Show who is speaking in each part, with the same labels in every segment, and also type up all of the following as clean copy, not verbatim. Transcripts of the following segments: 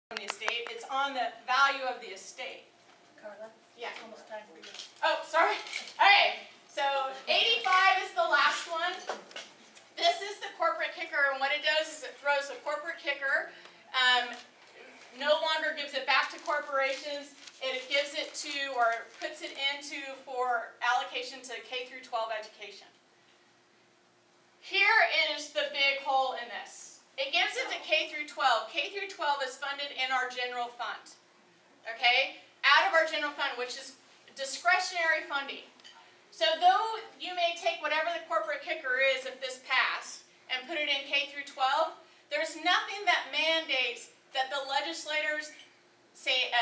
Speaker 1: from the estate. It's on the value of the estate.
Speaker 2: Carla?
Speaker 1: Yeah.
Speaker 2: It's almost time for you.
Speaker 1: Oh, sorry. All right. So 85 is the last one. This is the corporate kicker, and what it does is it throws a corporate kicker. No longer gives it back to corporations. It gives it to, or puts it into for allocation to K through 12 education. Here is the big hole in this. It gives it to K through 12. K through 12 is funded in our general fund. Okay? Out of our general fund, which is discretionary funding. So though you may take whatever the corporate kicker is if this passed and put it in K through 12, there's nothing that mandates that the legislators say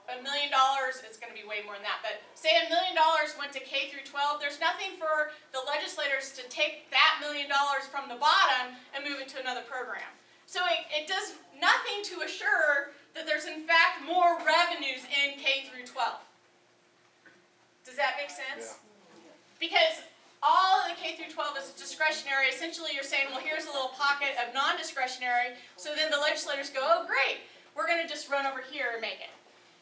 Speaker 1: $1 million, it's going to be way more than that, but say $1 million went to K through 12, there's nothing for the legislators to take that $1 million from the bottom and move it to another program. So it does nothing to assure that there's in fact more revenues in K through 12. Does that make sense? Yeah. Because all of the K through 12 is discretionary. Essentially you're saying, well, here's a little pocket of non-discretionary, so then the legislators go, oh great, we're going to just run over here and make it.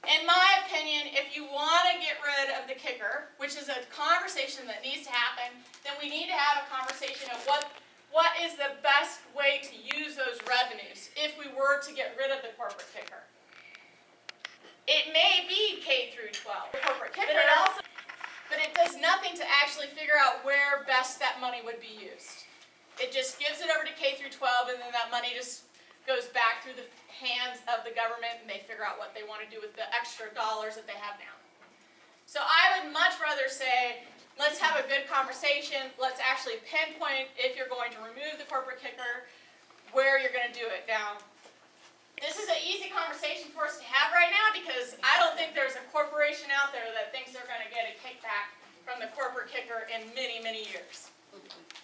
Speaker 1: In my opinion, if you want to get rid of the kicker, which is a conversation that needs to happen, then we need to have a conversation of what is the best way to use those revenues if we were to get rid of the corporate kicker. It may be K through 12, the corporate kicker, but it does nothing to actually figure out where best that money would be used. It just gives it over to K through 12, and then that money just goes back through the hands of the government, and they figure out what they want to do with the extra dollars that they have now. So I would much rather say, let's have a good conversation. Let's actually pinpoint, if you're going to remove the corporate kicker, where you're going to do it. Now, this is an easy conversation for us to have right now because I don't think there's a corporation out there that thinks they're going to get a kickback from the corporate kicker in many, many years.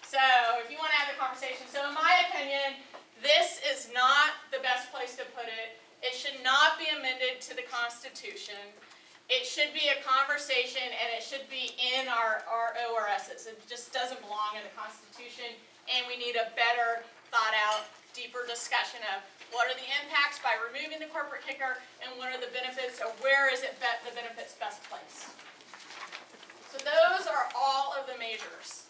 Speaker 1: So if you want to have the conversation. So in my opinion, this is not the best place to put it. It should not be amended to the Constitution. It should be a conversation, and it should be in our ORSs. It just doesn't belong in the Constitution, and we need a better thought out, deeper discussion of what are the impacts by removing the corporate kicker, and what are the benefits, or where is it the benefits best placed. So those are all of the measures.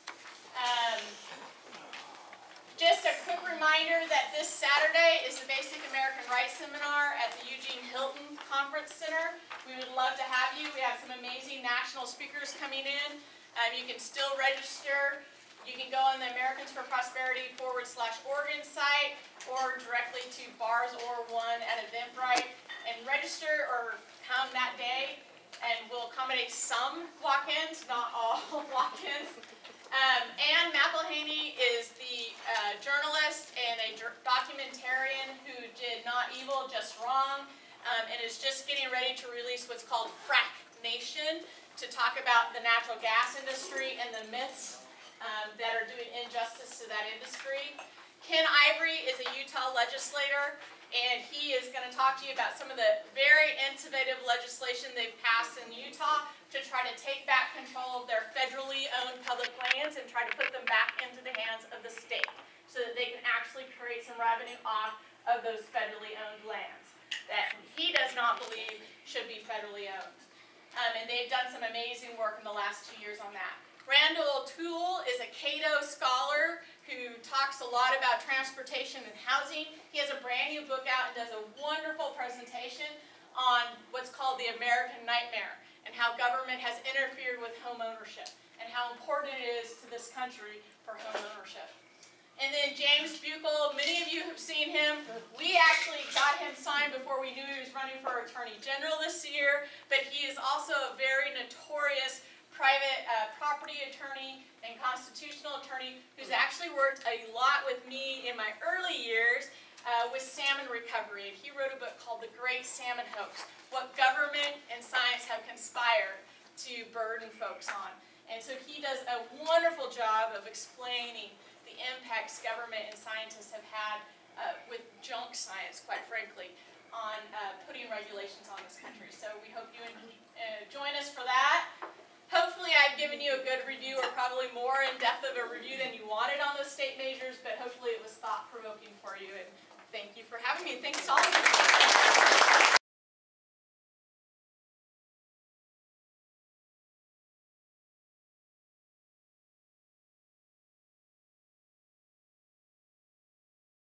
Speaker 1: Just a quick reminder that this Saturday is the Basic American Rights Seminar at the Eugene Hilton Conference Center. We would love to have you. We have some amazing national speakers coming in. You can still register. You can go on the Americans for Prosperity /Oregon site or directly to Bars or One at Eventbrite and register or come that day, and we'll accommodate some walk-ins, not all walk-ins. Ann McElhaney is the journalist and a documentarian who did Not Evil, Just Wrong, and is just getting ready to release what's called Frack Nation to talk about the natural gas industry and the myths that are doing injustice to that industry. Ken Ivory is a Utah legislator, and he is going to talk to you about some of the very innovative legislation they've passed in Utah to try to take back control of their federally owned public lands and try to put them back into the hands of the state so that they can actually create some revenue off of those federally owned lands that he does not believe should be federally owned. And they've done some amazing work in the last 2 years on that. Randall O'Toole is a Cato scholar who talks a lot about transportation and housing. He has a brand new book out and does a wonderful presentation on what's called the American Nightmare and how government has interfered with home ownership and how important it is to this country for home ownership. And then James Buechel, many of you have seen him. We actually got him signed before we knew he was running for Attorney General this year, but he is also a very notorious private property attorney and constitutional attorney who's actually worked a lot with me in my early years with salmon recovery. And he wrote a book called The Great Salmon Hoax, What Government and Science Have Conspired to Burden Folks on. And so he does a wonderful job of explaining the impacts government and scientists have had with junk science, quite frankly, on putting regulations on this country. So we hope you join us for that. Hopefully I've given you a good review, or probably more in-depth of a review than you wanted on those state measures, but hopefully it was thought-provoking for you. And thank you for having me. Thanks to all of you.